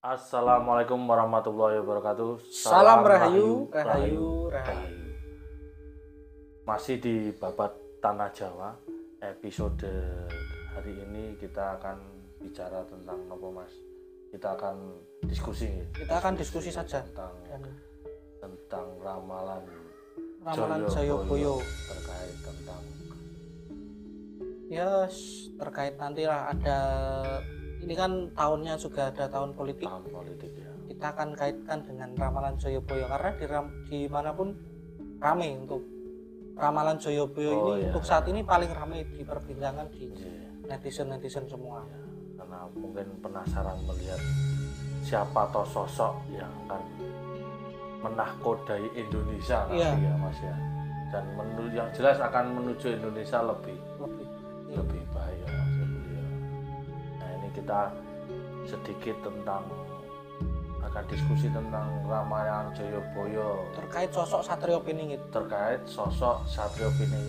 Assalamualaikum warahmatullahi wabarakatuh. Salam Rahayu. Masih di Babat Tanah Jawa. Episode hari ini kita akan bicara tentang apa, Mas? Kita akan diskusi. Kita akan diskusi saja tentang ramalan Joyoboyo terkait tentang terkait nantilah ada. Ini kan tahunnya juga ada tahun politik ya. Kita akan kaitkan dengan ramalan Joyoboyo karena dimanapun rame untuk ramalan Joyoboyo ini. Untuk saat ini paling ramai diperbincangkan di netizen semua ya, karena mungkin penasaran melihat siapa toh sosok yang akan menahkodai Indonesia nanti ya Mas ya, dan yang jelas akan menuju Indonesia lebih baik ya Mas. Kita sedikit akan diskusi tentang ramalan Joyoboyo terkait sosok Satrio Piningit.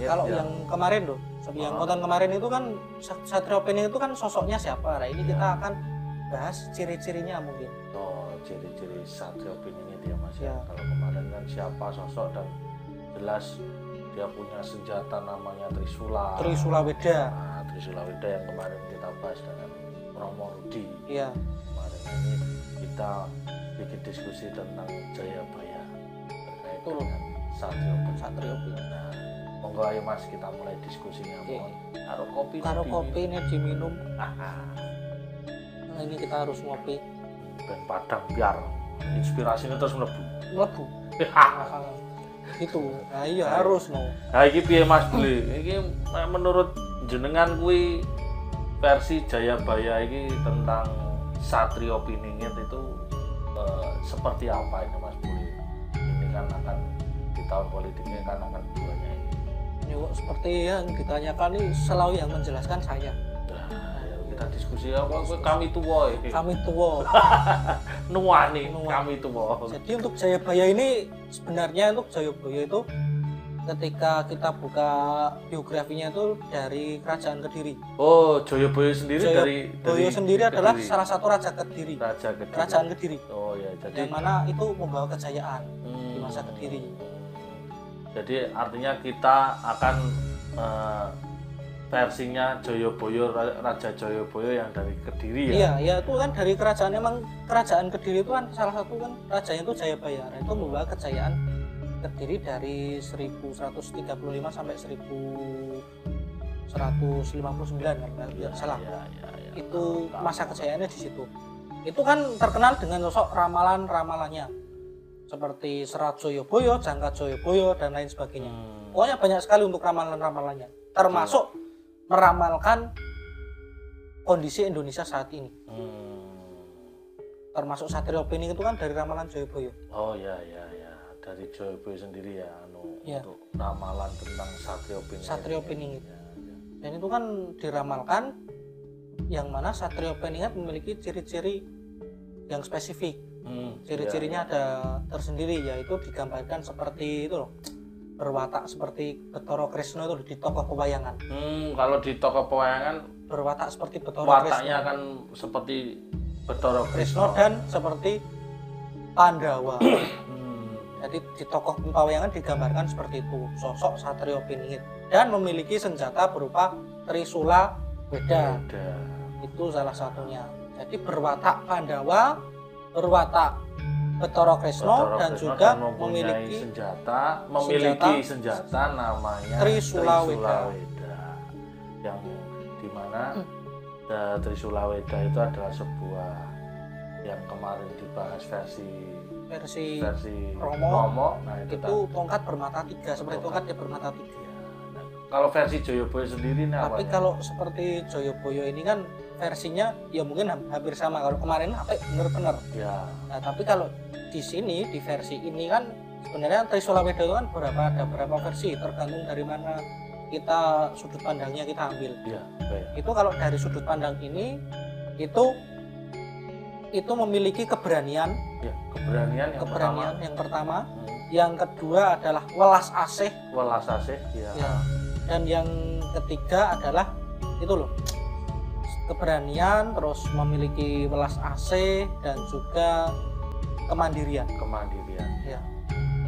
Kalau yang kemarin loh, yang konten kemarin itu kan Satrio Piningit itu kan sosoknya siapa? Nah ini kita akan bahas ciri-cirinya mungkin. Oh, ciri-ciri Satrio Piningit ya Mas ya. Kalau kemarin kan siapa sosok, dan jelas dia punya senjata namanya Trisula Weda. Nah, Trisula Weda yang kemarin kita bahas dengan Romo Rudi. Iya. Kemarin ini kita bikin diskusi tentang Jayabaya terkait dengan Satrio Piningit. Nah, monggo ayo Mas, kita mulai diskusinya. Karo kopi ini diminum. Nah, ini kita harus ngopi. Ben padang biar inspirasinya terus mlebu. Gitu. Nah, iya harus no. Nah, iki piye Mas beli? Iki menurut jenengan kuwi versi Jayabaya ini tentang Satrio Piningit itu seperti apa ini Mas Buli? Ini kan akan di tahun politiknya kan akan duanya ini. Ya, seperti yang ditanyakan ini selalu yang menjelaskan saya. Nah, ya kita diskusi apa? Kami tua. Nuani. Kami tua. Jadi untuk Jayabaya ini sebenarnya untuk Joyoboyo itu ketika kita buka biografinya itu dari Kerajaan Kediri. Oh, Joyoboyo sendiri dari sendiri adalah salah satu Raja Kediri. Kerajaan Kediri. Oh ya, jadi yang mana itu membawa kejayaan di masa Kediri. Jadi artinya kita akan versinya Joyoboyo, Raja Joyoboyo yang dari Kediri ya? Iya, itu kan dari kerajaan, emang Kerajaan Kediri itu kan salah satu kan rajanya itu Jayabaya. Nah, itu membawa kejayaan Kediri dari 1135 sampai 1159 kan, salah. Itu masa kejayaannya di situ. Itu kan terkenal dengan sosok ramalannya seperti Serat Joyoboyo, Jangka Joyoboyo dan lain sebagainya. Pokoknya banyak sekali untuk ramalannya, termasuk meramalkan kondisi Indonesia saat ini. Termasuk Satrio Piningit itu kan dari ramalan Joyoboyo. Oh ya. Dari Joyoboyo sendiri ya, untuk ramalan tentang Satrio Piningit. Ya. Dan itu kan diramalkan yang mana Satrio Piningit memiliki ciri-ciri yang spesifik. Ciri-cirinya ada tersendiri, yaitu digambarkan seperti itu loh, berwatak seperti Bathara Krisna itu di tokoh pewayangan. Kalau di tokoh pewayangan berwatak seperti Bathara Krisna. Wataknya akan seperti Bathara Krisna dan seperti Pandawa. Jadi di tokoh pewayangan digambarkan seperti itu, sosok Satrio Piningit, dan memiliki senjata berupa Trisula Weda. Itu salah satunya. Jadi berwatak Pandawa, berwatak Bathara Krisna, dan juga memiliki senjata namanya Trisula Weda. Yang dimana Trisula Weda itu adalah sebuah yang kemarin dibahas versi Romo. Nah, itu tongkat bermata tiga, seperti tongkat dia bermata tiga. Nah, kalau versi Joyoboyo sendiri tapi kalau seperti Joyoboyo ini kan versinya ya mungkin hampir sama. Kalau kemarin apa benar-benar ya. Nah, tapi kalau di sini di versi ini kan sebenarnya Trisula Weda itu kan ada berapa versi, tergantung dari mana kita sudut pandangnya kita ambil. Ya. Itu kalau dari sudut pandang ini itu memiliki keberanian yang pertama. Yang kedua adalah welas asih ya. Dan yang ketiga adalah itu loh, keberanian, terus memiliki welas asih dan juga kemandirian. Ya.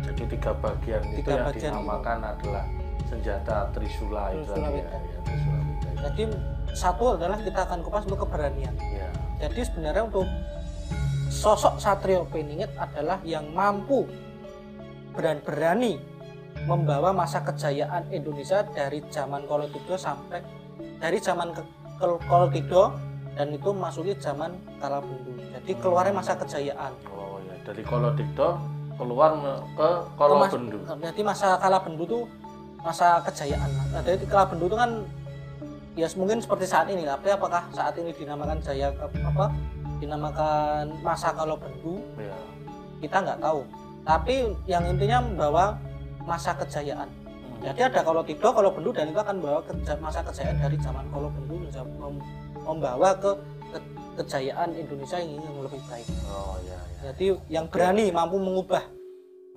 Jadi 3 bagian itu yang dinamakan adalah senjata Trisula itu tadi ya. Trisula Weda. Jadi satu adalah kita akan kupas untuk keberanian. Ya. Jadi sebenarnya untuk sosok Satrio Peningit adalah yang mampu berani membawa masa kejayaan Indonesia dari zaman Kolotito sampai dari zaman Kolotito dan itu masuki zaman Kalabendu. Jadi keluarnya masa kejayaan. Oh ya, dari Kolotito keluar ke Kalabendu. Jadi masa Kalabendu itu masa kejayaan. Nah, dari Kalabendu itu kan ya mungkin seperti saat ini, tapi apakah saat ini dinamakan dinamakan masa Kalabendu? Ya. Kita nggak tahu. Tapi yang intinya membawa masa kejayaan. Jadi ada Kolotito, Kalabendu dan itu akan membawa masa kejayaan dari zaman Kalabendu membawa ke kejayaan Indonesia yang lebih baik. Oh ya. Jadi yang berani mampu mengubah.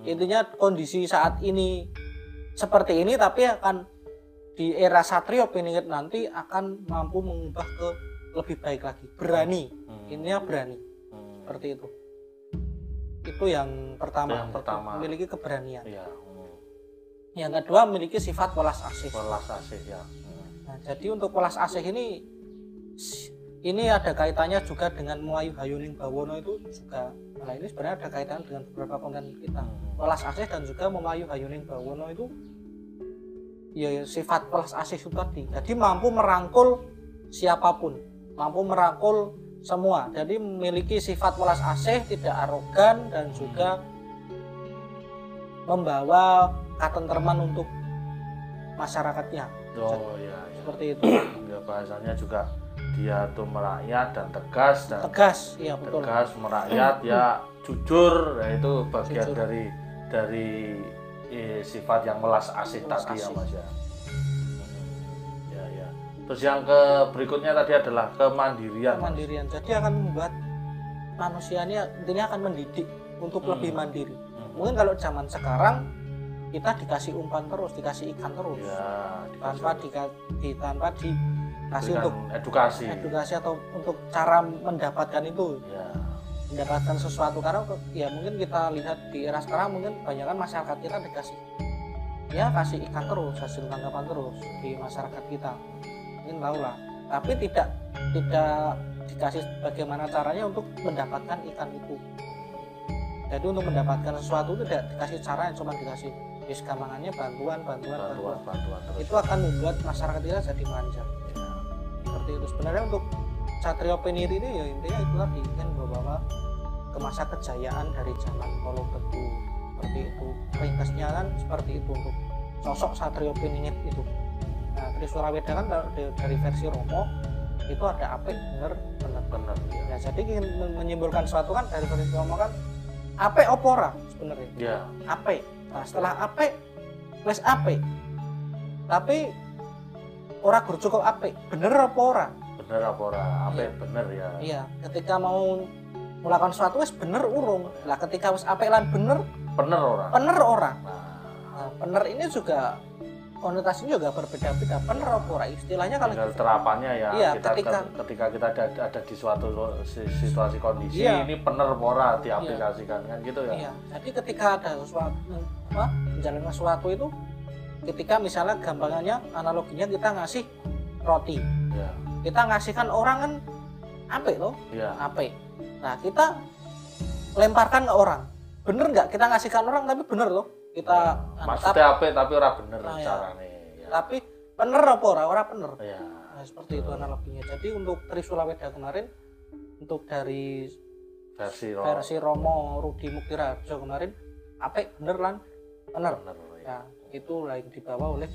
Intinya kondisi saat ini seperti ini, tapi akan di era Satrio Peningit nanti akan mampu mengubah ke lebih baik lagi. Berani. Ininya berani. Seperti itu. Itu yang pertama. Memiliki keberanian. Ya. Yang kedua memiliki sifat welas asih. Welas asih ya. Nah, jadi untuk welas asih ini ada kaitannya juga dengan Melayu Hayuning Bawono itu juga. Nah, ini sebenarnya ada kaitan dengan beberapa konten kita. Welas asih dan juga Melayu Hayuning Bawono itu ya sifat welas asih itu tadi. Jadi mampu merangkul siapapun, mampu merangkul semua. Jadi memiliki sifat welas asih, tidak arogan dan juga membawa ketentraman untuk masyarakatnya. Oh ya. Seperti itu. Ya, bahasanya juga dia tuh merakyat dan tegas, iya betul. Tegas merakyat ya jujur, ya itu bagian jujur. dari sifat yang welas asih tadi ya Mas ya. Ya. Terus yang berikutnya tadi adalah kemandirian. Kemandirian. Jadi akan membuat manusianya intinya akan mendidik untuk lebih mandiri. Mungkin kalau zaman sekarang kita dikasih umpan terus, dikasih ikan terus, ya, tanpa dikasih untuk edukasi atau untuk cara mendapatkan itu, ya. Mendapatkan sesuatu. Karena ya mungkin kita lihat di era sekarang mungkin kebanyakan masyarakat kita kasih ikan terus, hasil tangkapan terus di masyarakat kita, mungkin tahu lah. Tapi tidak dikasih bagaimana caranya untuk mendapatkan ikan itu. Jadi untuk mendapatkan sesuatu itu tidak dikasih cara yang cuma dikasih gampangannya bantuan terus. Itu akan membuat masyarakat kita jadi manja. Ya. Seperti itu. Sebenarnya untuk Satrio Peningit ini ya intinya itu tadi ingin membawa ke masa kejayaan dari zaman Kolobendu. Seperti itu. Ringkasnya kan seperti itu untuk sosok Satrio Peningit itu. Nah, Trisula Weda kan dari versi Romo itu ada apik bener. Ya, jadi ingin menyimpulkan sesuatu kan dari versi Romo kan apik opora sebenarnya. Ya. Apik. Nah, setelah apik wis apik. Tapi ora gur cukup apik. Bener apa ora? Bener apa ora? Apik ya. Bener ya. Iya, ketika mau melakukan sesuatu wis bener urung. Lah ketika wis apik lan bener ora? Bener ora. Nah, bener ini juga konotasinya juga berbeda-beda. Bener apa ora? Istilahnya kalau terapannya ya, iya, ketika kita ada di suatu situasi kondisi, iya. Ini bener apa ora diaplikasikan, iya. Kan gitu ya. Iya. Jadi ketika ada sesuatu menjalankan sesuatu itu, ketika misalnya gampangannya analoginya kita ngasih roti, ya. Kita ngasihkan orang kan apik loh, ya. Apik. Nah kita lemparkan ke orang, bener nggak kita ngasihkan orang tapi bener loh kita. Ya. Maksudnya apik tapi ora bener caranya. Ya. Tapi bener apa ora bener. Ya. Nah, seperti itu analoginya. Jadi untuk Trisula Weda kemarin, untuk dari versi Romo Rudi Muktiraharjo kemarin, apik bener lan bener. Ya, itu yang dibawa oleh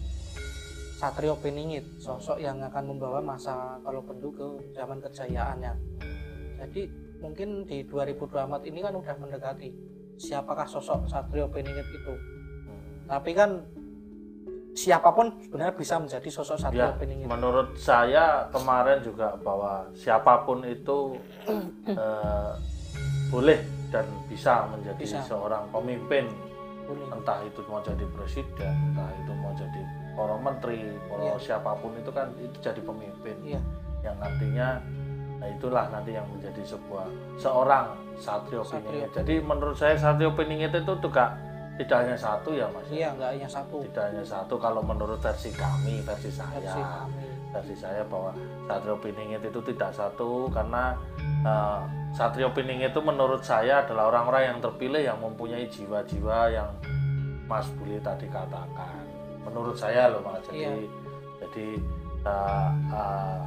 Satrio Peningit, sosok yang akan membawa masa Kolobendu ke zaman kejayaannya. Jadi mungkin di 2024 ini kan udah mendekati siapakah sosok Satrio Peningit itu. Tapi kan siapapun sebenarnya bisa menjadi sosok Satrio Peningit. Menurut saya kemarin juga bahwa siapapun itu boleh dan bisa menjadi seorang pemimpin. Entah itu mau jadi presiden, entah itu mau jadi para menteri, siapapun itu kan itu jadi pemimpin. Iya. yang nantinya itulah nanti yang menjadi seorang Satrio Piningit. Jadi menurut saya Satrio Piningit itu juga tidak hanya satu ya Mas. Iya, nggak hanya satu. Tidak hanya satu kalau menurut versi kami, versi saya bahwa Satrio Piningit itu tidak satu karena Satrio Piningit itu menurut saya adalah orang-orang yang terpilih yang mempunyai jiwa-jiwa yang Mas Buli tadi katakan. Menurut saya loh Mas. Jadi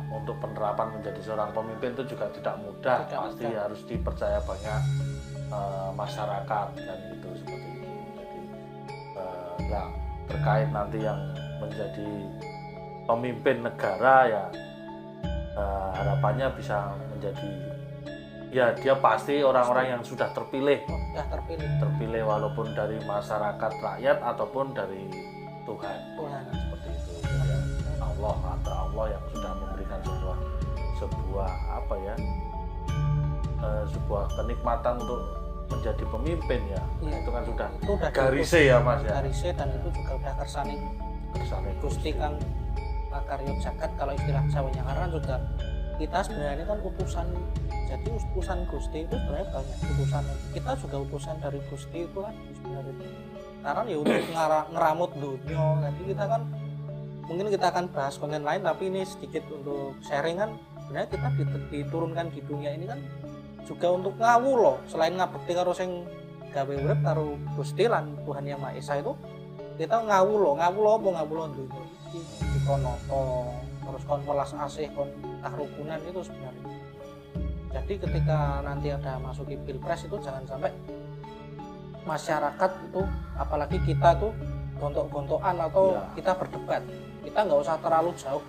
untuk penerapan menjadi seorang pemimpin itu juga tidak mudah, pasti harus dipercaya banyak masyarakat dan gitu seperti itu. Jadi terkait nanti yang menjadi pemimpin negara ya harapannya bisa menjadi ya dia pasti orang-orang yang sudah terpilih walaupun dari masyarakat rakyat ataupun dari Tuhan. Seperti itu ya. Allah yang sudah memberikan sebuah apa ya sebuah kenikmatan untuk menjadi pemimpin ya. Itu kan sudah garise ya Mas ya. Garise dan itu juga udah kersane Gusti Kang Makaryo Jagat kalau istilah Jawanya karena juga kita sebenarnya kan utusan. Jadi utusan Gusti itu sebenarnya banyak utusan. Kita juga utusan dari Gusti itu kan sebenarnya. Karena ya untuk ngeramut dunia. Jadi kita kan mungkin kita akan bahas konten lain tapi ini sedikit untuk sharing kan sebenarnya kita diturunkan di dunia ini kan juga untuk ngawulo selain ngabekti karo sing gawe urip karo Gusti lan Tuhan Yang Maha Esa itu kita ngawulo dunia iki dikonoto terus kon welas asih kon rukunan itu sebenarnya. Jadi ketika nanti ada masuki pilpres itu jangan sampai masyarakat itu apalagi kita tuh gontok-gontokan atau kita berdebat. Kita nggak usah terlalu jauh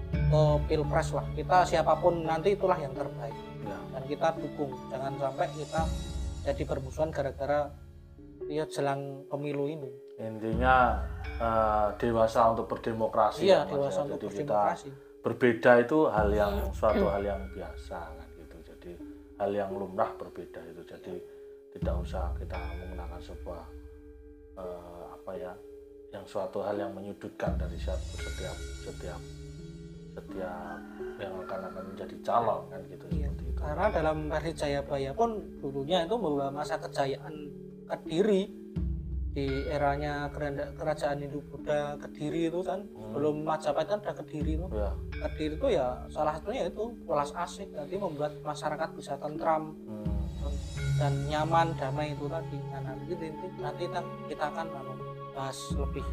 ke pilpres lah. Kita siapapun nanti itulah yang terbaik. Dan kita dukung. Jangan sampai kita jadi bermusuhan gara-gara ya jelang pemilu ini. Intinya dewasa untuk berdemokrasi. Iya, dewasa untuk berdemokrasi. Kita berbeda itu suatu hal yang biasa kan gitu. Jadi hal yang lumrah berbeda itu. Jadi tidak usah kita menggunakan sebuah yang suatu hal yang menyudutkan dari setiap yang akan menjadi calon kan gitu. Seperti itu. Karena dalam versi Jayabaya pun dulunya itu membawa masa kejayaan Kediri di eranya kerajaan Hindu-Buddha Kediri itu kan belum Majapahit kan ada Kediri itu. Kediri itu ya salah satunya itu welas asih nanti membuat masyarakat bisa tentram dan nyaman damai itu tadi. Nah, nanti kita akan bahas lebih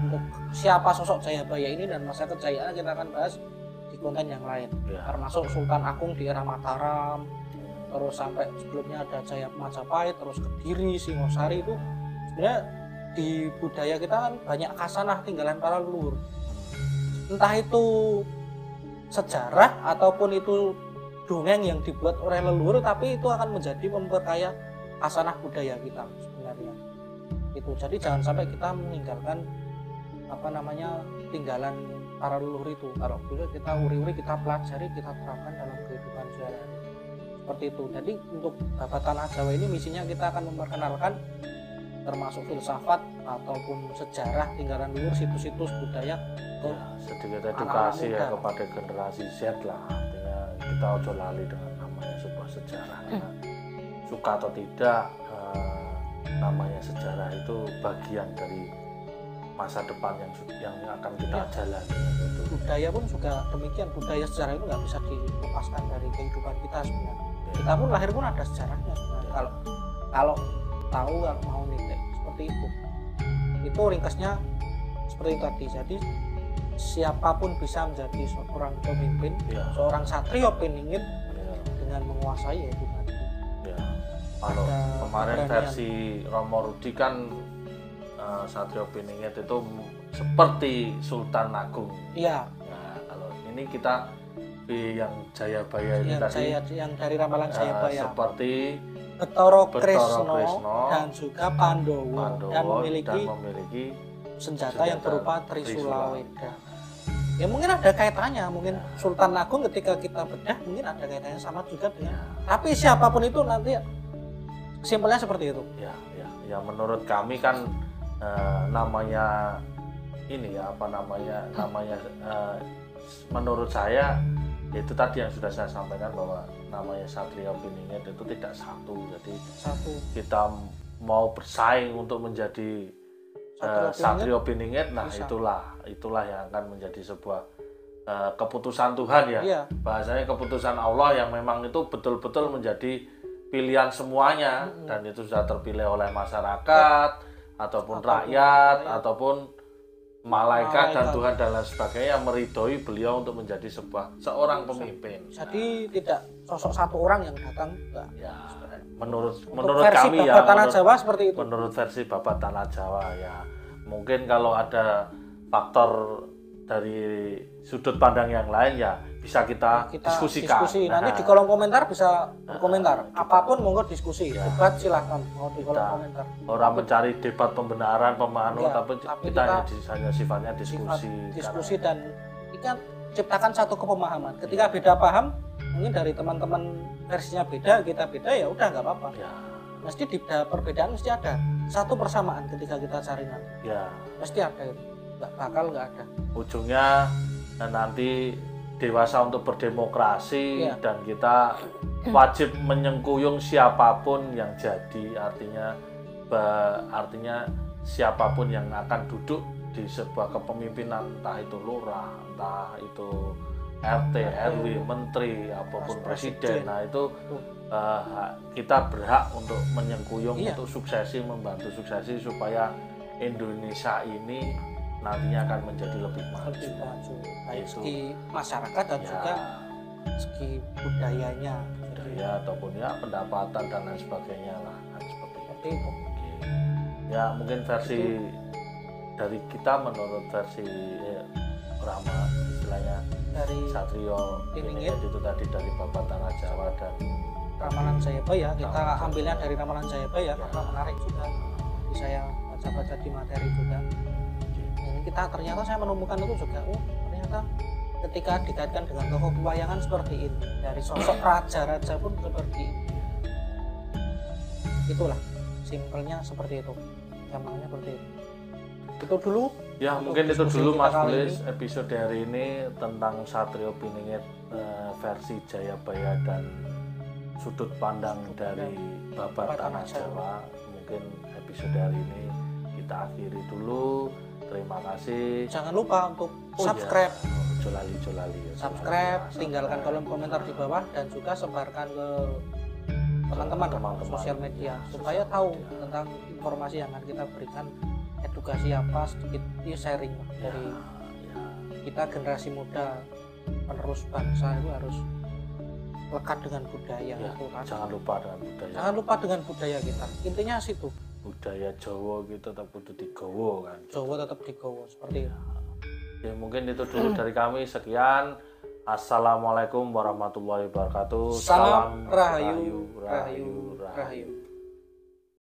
untuk siapa sosok Jayabaya ini dan masa kejayaan kita akan bahas di konten yang lain. Termasuk Sultan Agung di era Mataram, terus sampai sebelumnya ada Majapahit, terus Kediri, Singosari itu sebenarnya di budaya kita kan banyak khasanah tinggalan para leluhur. Entah itu sejarah ataupun itu dongeng yang dibuat oleh leluhur, tapi itu akan menjadi memperkaya khasanah budaya kita sebenarnya. Itu jadi jangan sampai kita meninggalkan tinggalan para leluhur itu. Kalau bisa kita uri-uri, kita pelajari, kita terapkan dalam kehidupan sehari-hari. Seperti itu. Jadi untuk Babat Tanah Jawa ini misinya kita akan memperkenalkan termasuk filsafat ataupun sejarah tinggalan leluhur, situs-situs budaya sedikit edukasi ya kepada generasi Z lah. Artinya kita ojo lali dengan namanya sebuah sejarah. Suka atau tidak namanya sejarah itu bagian dari masa depan yang akan kita jalani. Budaya pun juga demikian. Budaya sejarah itu nggak bisa dilepaskan dari kehidupan kita sebenarnya. Kita pun lahir pun ada sejarahnya sebenarnya. Kalau tahu, kalau mau nitik seperti itu ringkasnya seperti itu tadi. Jadi siapapun bisa menjadi seorang pemimpin, seorang Satrio Piningit dengan menguasai yaitu tadi. Kalau kemarin versi Romo Rudi kan Satrio Piningit itu seperti Sultan Agung. Iya. Nah, kalau ini kita yang Jayabaya ini tadi yang dari ramalan Jayabaya seperti Betara Kresna dan juga Pandowo dan memiliki senjata yang berupa Trisula Weda. Ya mungkin ada kaitannya, mungkin Sultan Agung ketika kita bedah mungkin ada kaitannya sama juga dengan. Tapi siapapun itu nanti simpelnya seperti itu. Ya menurut kami kan namanya menurut saya itu tadi yang sudah saya sampaikan bahwa namanya Satrio Piningit itu tidak satu. Jadi kita mau bersaing untuk menjadi Satrio Piningit, nah itulah yang akan menjadi sebuah keputusan Tuhan ya. Iya. Bahasanya keputusan Allah yang memang itu betul-betul menjadi pilihan semuanya, dan itu sudah terpilih oleh masyarakat ataupun rakyat ataupun malaikat dan Tuhan dan lain sebagainya yang meridhoi beliau untuk menjadi seorang pemimpin. Jadi tidak sosok satu orang yang datang, ya, menurut kami ya, Tanah Jawa seperti itu. Menurut versi Babat Tanah Jawa ya, mungkin kalau ada faktor dari sudut pandang yang lain ya bisa kita diskusikan. Nanti di kolom komentar bisa berkomentar. Apapun monggo diskusi, debat silahkan mau di kolom komentar. Orang mencari debat pembenaran, tapi kita hanya sifatnya diskusi. Dan kita ciptakan satu kepemahaman. Ketika beda paham, mungkin dari teman-teman versinya beda, kita beda, ya udah nggak apa-apa. Ya. Mesti di perbedaan mesti ada satu persamaan ketika kita cari nanti. Ya. Mesti ada itu. Nggak ada. Ujungnya nanti dewasa untuk berdemokrasi, dan kita wajib menyengkuyung siapapun yang jadi, artinya siapapun yang akan duduk di sebuah kepemimpinan, entah itu lurah, entah itu RT, RW, menteri, apapun presiden. Nah itu kita berhak untuk menyengkuyung, untuk membantu suksesi supaya Indonesia ini nantinya akan menjadi lebih maju. Baik segi masyarakat dan juga segi budaya ataupun ya pendapatan dan lain sebagainya lah, seperti itu. Ya mungkin versi dari kita menurut versi Rama, istilahnya dari Satrio Piningit itu tadi dari Babat Tanah Jawa dan Ramalan Jayabaya. Kita ambilnya dari Ramalan Jayabaya karena menarik juga. Jadi saya baca-baca di materi juga. Ternyata saya menemukan itu juga, ternyata ketika dikaitkan dengan tokoh pewayangan seperti ini, dari sosok raja-raja pun seperti ini. Itulah simpelnya seperti itu, gampangnya seperti itu. Itu dulu ya, mungkin itu dulu Mas Bulis episode hari ini tentang Satrio Piningit versi Jayabaya dan sudut pandang dari Babat Tanah Jawa. Mungkin episode hari ini kita akhiri dulu. Terima kasih. Jangan lupa untuk subscribe. Jolali. Subscribe, tinggalkan kolom komentar di bawah dan juga sebarkan ke teman-teman sosial media supaya tahu tentang informasi yang akan kita berikan, edukasi apa sedikit sharing dari kita generasi muda penerus bangsa itu harus lekat dengan budaya itu kan. Jangan lupa dengan budaya kita. Intinya situ. Budaya Jawa gitu tetap kudu digawa kan. Jawa tetap digawa seperti itu. Ya mungkin itu dulu dari kami. Sekian. Assalamualaikum warahmatullahi wabarakatuh. Salam rahayu.